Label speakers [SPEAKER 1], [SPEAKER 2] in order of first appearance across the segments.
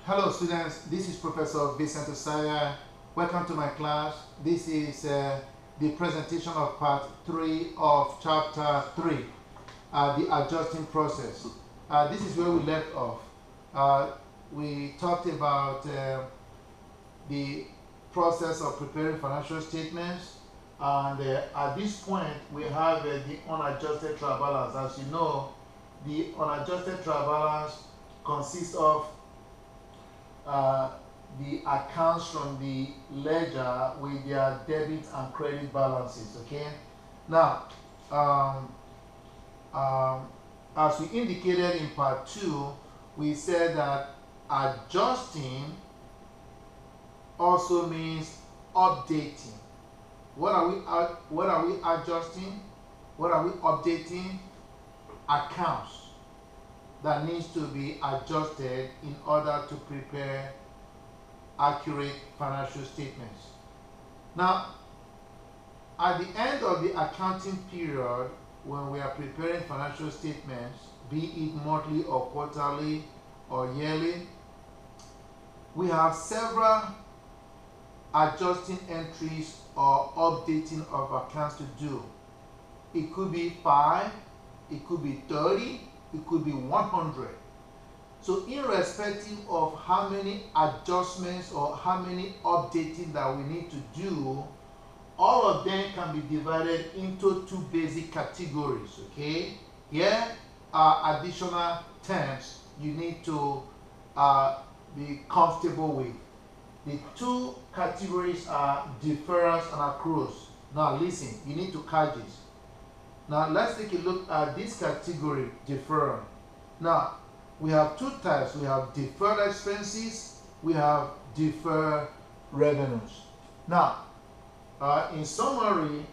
[SPEAKER 1] Hello students, this is Professor Vincent Osaya. Welcome to my class. This is the presentation of part 3 of chapter 3, the adjusting process. This is where we left off. We talked about the process of preparing financial statements, and at this point we have the unadjusted trial balance. As you know, the unadjusted trial balance consists of the accounts from the ledger with their debit and credit balances. Okay, now as we indicated in part 2, we said that adjusting also means updating. What are we adjusting? What are we updating? Accounts that needs to be adjusted in order to prepare accurate financial statements. Now, at the end of the accounting period, when we are preparing financial statements, be it monthly or quarterly or yearly, we have several adjusting entries or updating of accounts to do. It could be 5, it could be 30, it could be 100. So irrespective of how many adjustments or how many updating that we need to do, all of them can be divided into 2 basic categories. Okay, here are additional terms you need to be comfortable with. The 2 categories are deferrals and accruals. Now listen, you need to catch this. Now let's take a look at this category, deferral. Now we have 2 types. We have deferred expenses, we have deferred revenues. Now in summary,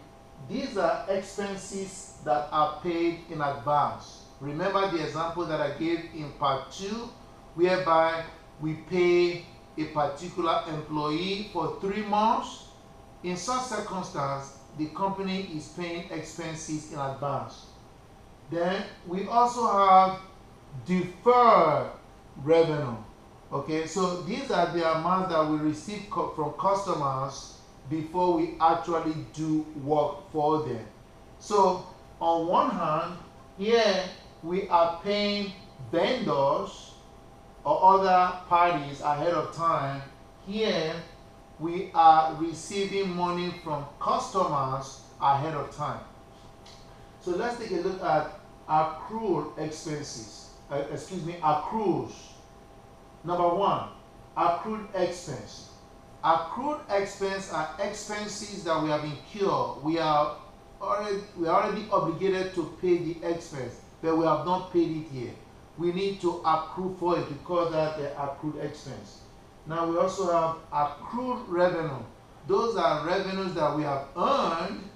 [SPEAKER 1] these are expenses that are paid in advance. Remember the example that I gave in part 2, whereby we pay a particular employee for 3 months. In such circumstance, the company is paying expenses in advance. Then we also have deferred revenue. Okay, so these are the amounts that we receive from customers before we actually do work for them. So on one hand, here we are paying vendors or other parties ahead of time. Here we are receiving money from customers ahead of time. So let's take a look at accrued expenses. Accruals. Number 1, accrued expense. Accrued expense are expenses that we have incurred. We are already obligated to pay the expense, but we have not paid it yet. We need to accrue for it. We call that the accrued expense. Now we also have accrued revenue. Those are revenues that we have earned,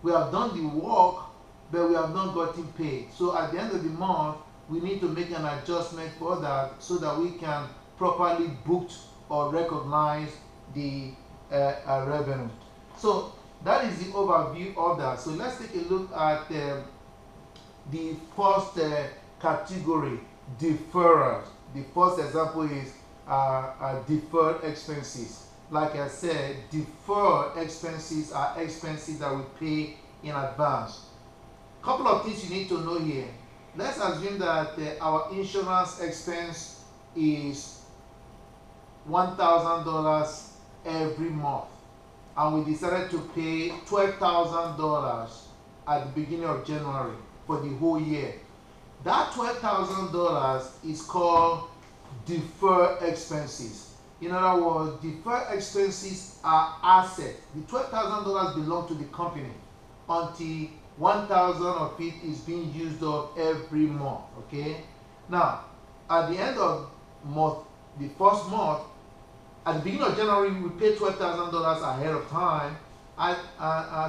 [SPEAKER 1] we have done the work, but we have not gotten paid. So at the end of the month, we need to make an adjustment for that so that we can properly book or recognize the revenue. So that is the overview of that. So let's take a look at the first category, deferrals. The first example is deferred expenses. Like I said, deferred expenses are expenses that we pay in advance. Couple of things you need to know here. Let's assume that our insurance expense is $1,000 every month, and we decided to pay $12,000 at the beginning of January for the whole year. That $12,000 is called deferred expenses. In other words, deferred expenses are assets. The $12,000 belong to the company until 1,000 of it is being used up every month. Okay. Now, at the end of the first month, at the beginning of January, we pay $12,000 ahead of time.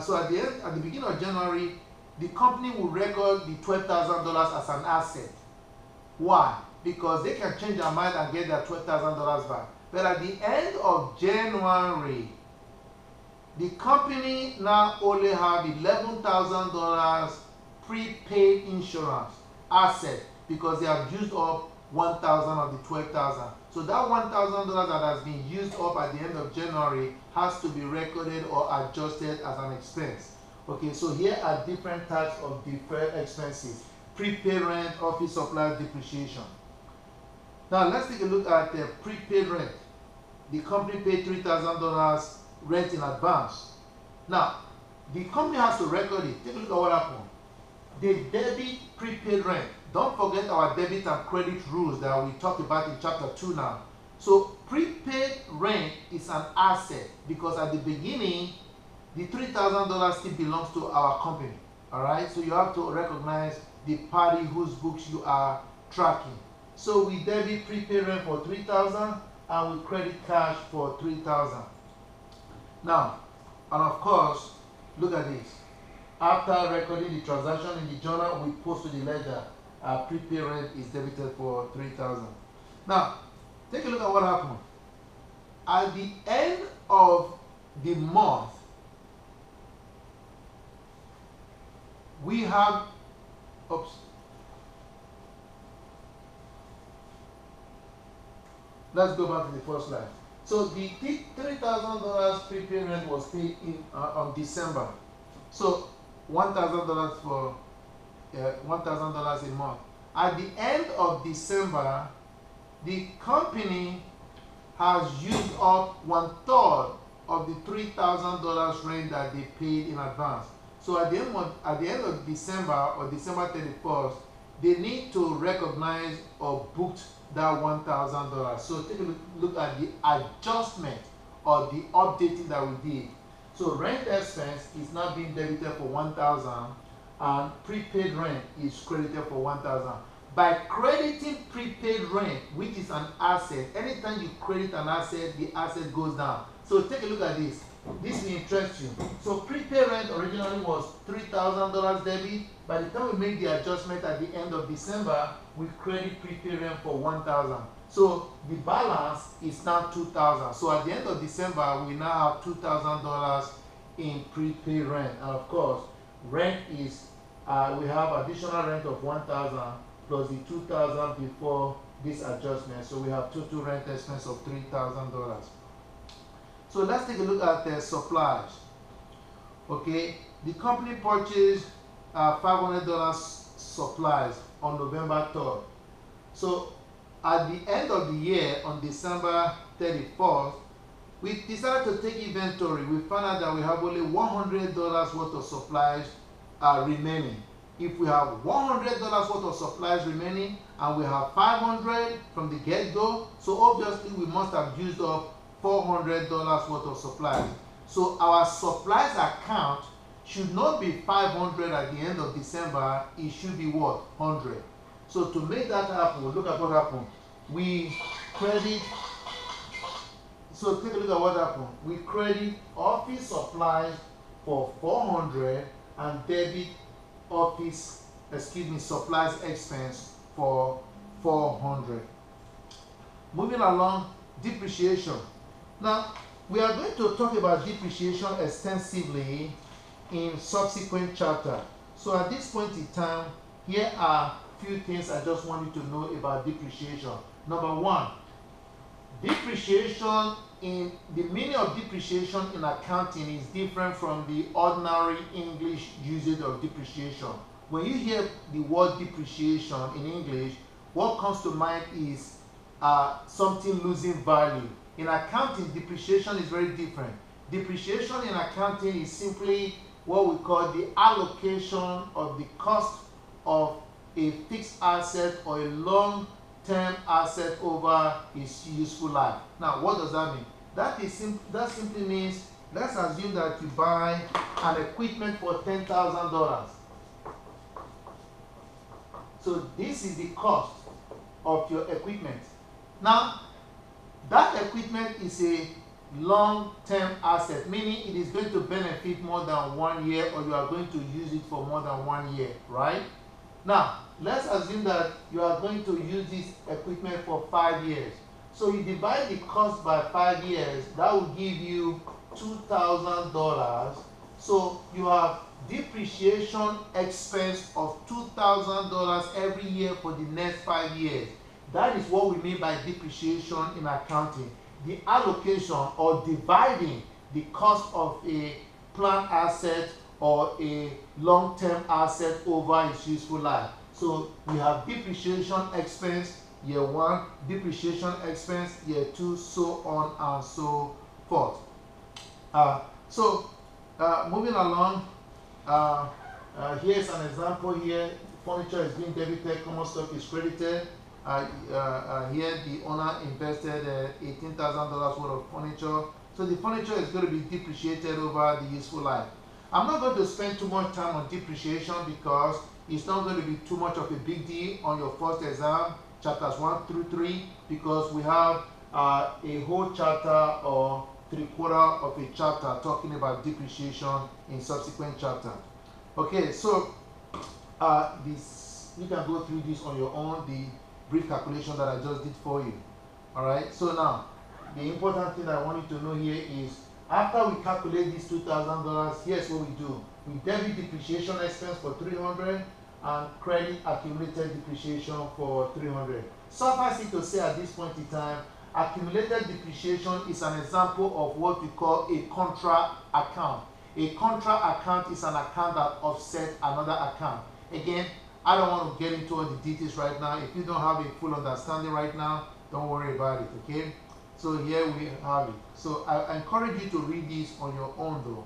[SPEAKER 1] So at the beginning of January, the company will record the $12,000 as an asset. Why? Because they can change their mind and get their $12,000 back. But at the end of January, the company now only have $11,000 prepaid insurance asset because they have used up 1,000 of the 12,000. So that $1,000 that has been used up at the end of January has to be recorded or adjusted as an expense. Okay, so here are different types of deferred expenses: prepaid rent, office supplies, depreciation. Now let's take a look at prepaid rent. The company paid $3,000 rent in advance. Now, the company has to record it. Take a look at what happened. They debit prepaid rent. Don't forget our debit and credit rules that we talked about in chapter 2 now. So prepaid rent is an asset because at the beginning, the $3,000 still belongs to our company. All right, so you have to recognize the party whose books you are tracking. So we debit prepaid rent for $3,000 and we credit cash for $3,000. Now, and of course, look at this. After recording the transaction in the journal, we post to the ledger. Prepaid rent is debited for $3,000. Now, take a look at what happened. At the end of the month, we have, oops. Let's go back to the first slide. So the $3,000 prepaid rent was paid in on December. So $1,000 for $1,000 a month. At the end of December, the company has used up 1/3 of the $3,000 rent that they paid in advance. So at the end of December or December 31st, they need to recognize or book that $1,000. So take a look at the adjustment or the updating that we did. So rent expense is now being debited for $1,000 and prepaid rent is credited for $1,000. By crediting prepaid rent, which is an asset, anytime you credit an asset, the asset goes down. So take a look at this. This will interest you. So prepaid rent originally was $3,000 debit. By the time we make the adjustment at the end of December, we credit prepaid rent for $1,000. So the balance is now $2,000. So at the end of December, we now have $2,000 in prepaid rent. And of course, rent is, we have additional rent of $1,000 plus the $2,000 before this adjustment. So we have total rent expense of $3,000. So let's take a look at the supplies. Okay, the company purchased $500 supplies on November 3rd. So at the end of the year, on December 31st, we decided to take inventory. We found out that we have only $100 worth of supplies remaining. If we have $100 worth of supplies remaining and we have $500 from the get-go, so obviously we must have used up $400 worth of supplies. So our supplies account should not be $500 at the end of December. It should be what? 100. So to make that happen, look at what happened. We credit. So take a look at what happened. We credit office supplies for $400 and debit supplies expense for $400. Moving along, depreciation. Now, we are going to talk about depreciation extensively in subsequent chapter. So at this point in time, here are a few things I just want you to know about depreciation. Number one, depreciation, in the meaning of depreciation in accounting is different from the ordinary English usage of depreciation. When you hear the word depreciation in English, what comes to mind is something losing value. In accounting, depreciation is very different. Depreciation in accounting is simply what we call the allocation of the cost of a fixed asset or a long-term asset over its useful life. Now, what does that mean? That simply means, let's assume that you buy an equipment for $10,000. So this is the cost of your equipment. Now, that equipment is a long-term asset, meaning it is going to benefit more than 1 year, or you are going to use it for more than 1 year, right? Now, let's assume that you are going to use this equipment for 5 years. So you divide the cost by 5 years, that will give you $2,000. So you have depreciation expense of $2,000 every year for the next 5 years. That is what we mean by depreciation in accounting. The allocation or dividing the cost of a plant asset or a long-term asset over its useful life. So we have depreciation expense year 1, depreciation expense year 2, so on and so forth. Moving along, here's an example here. Furniture is being debited, common stock is credited. Here the owner invested $18,000 worth of furniture. So the furniture is going to be depreciated over the useful life. I'm not going to spend too much time on depreciation because it's not going to be too much of a big deal on your first exam, chapters 1 through 3, because we have a whole chapter or 3/4 of a chapter talking about depreciation in subsequent chapter. Okay, so you can go through this on your own, the brief calculation that I just did for you. All right, so now the important thing I want you to know here is after we calculate this $2,000, here's what we do. We debit depreciation expense for $300 and credit accumulated depreciation for $300. Suffice it to say at this point in time, accumulated depreciation is an example of what we call a contra account. A contra account is an account that offsets another account. Again, I don't want to get into all the details right now. If you don't have a full understanding right now, don't worry about it, okay? So here we have it. So I encourage you to read this on your own though,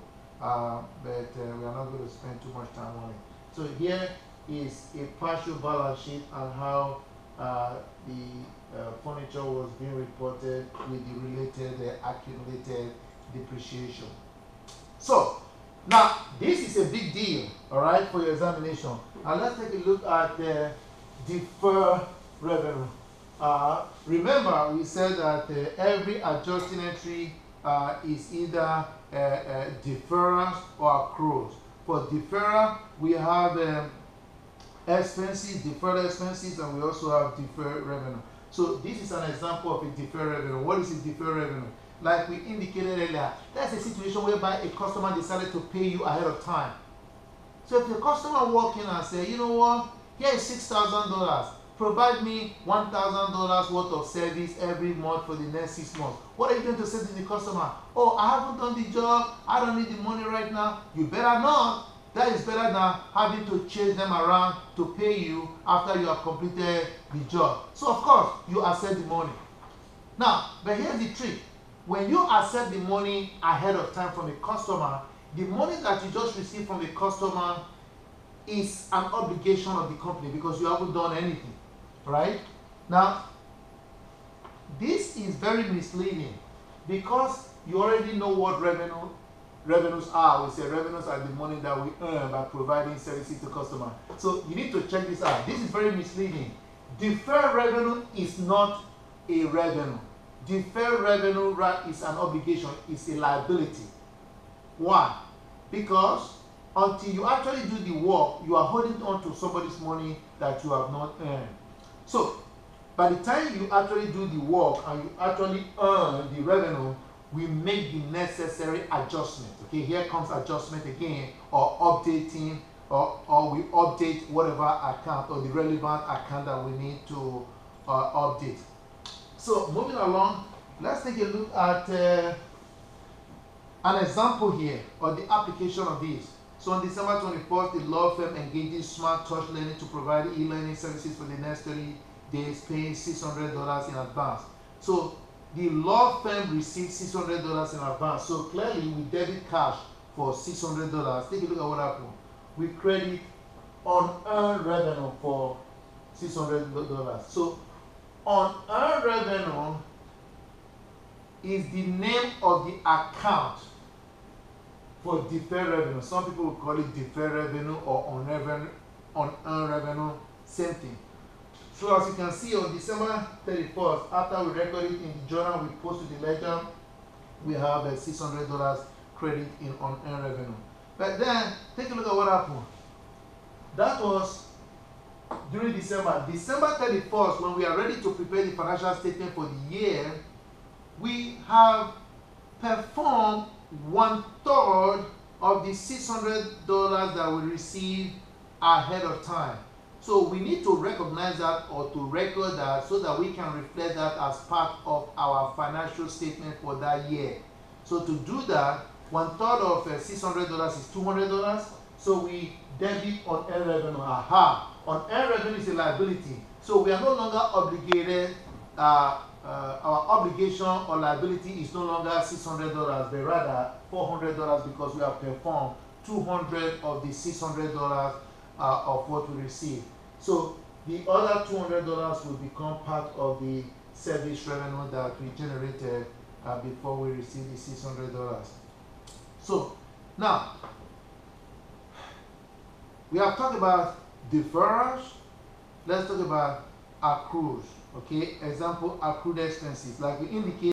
[SPEAKER 1] but we are not going to spend too much time on it. So here is a partial balance sheet on how the furniture was being reported with the related accumulated depreciation. So now this is a big deal, all right, for your examination. And let's take a look at deferred revenue. Remember, we said that every adjusting entry is either deferrals or accruals. For deferral, we have expenses, deferred expenses, and we also have deferred revenue. So this is an example of a deferred revenue. What is a deferred revenue? Like we indicated earlier, that's a situation whereby a customer decided to pay you ahead of time. So if the customer walk in and say, you know what, here is $6,000, provide me $1,000 worth of service every month for the next 6 months. What are you going to say to the customer? Oh, I haven't done the job, I don't need the money right now. You better not. That is better than having to chase them around to pay you after you have completed the job. So of course, you accept the money. Now, but here's the trick. When you accept the money ahead of time from a customer, the money that you just received from the customer is an obligation of the company because you haven't done anything, right? Now, this is very misleading because you already know what revenues are. We say revenues are the money that we earn by providing services to customers. So you need to check this out. This is very misleading. Deferred revenue is not a revenue. Deferred revenue is an obligation, it's a liability. Why? Because until you actually do the work, you are holding on to somebody's money that you have not earned. So by the time you actually do the work and you actually earn the revenue, we make the necessary adjustment. Okay, here comes adjustment again, or updating, or we update whatever account or the relevant account that we need to update. So moving along, let's take a look at an example here, or the application of this. So on December 24th, the law firm engages Smart Touch Learning to provide e-learning services for the next 30 days, paying $600 in advance. So the law firm received $600 in advance. So clearly we debit cash for $600. Take a look at what happened. We credit unearned revenue for $600. So unearned revenue is the name of the account for deferred revenue. Some people will call it deferred revenue or unearned revenue, same thing. So as you can see, on December 31st, after we record it in the journal, we post to the ledger, we have a $600 credit in unearned revenue. But then, take a look at what happened. That was during December. December 31st, when we are ready to prepare the financial statement for the year, we have performed 1/3 of the $600 that we received ahead of time. So we need to recognize that or to record that so that we can reflect that as part of our financial statement for that year. So to do that, 1/3 of $600 is $200. So we debit on earned revenue. Aha! On earned revenue is a liability. So we are no longer obligated. Our obligation or liability is no longer $600, but rather $400 because we have performed 200 of the $600 of what we receive. So the other $200 will become part of the service revenue that we generated before we receive the $600. So now we have talked about deferrals. Let's talk about accruals. Okay, example, accrued expenses. Like we indicate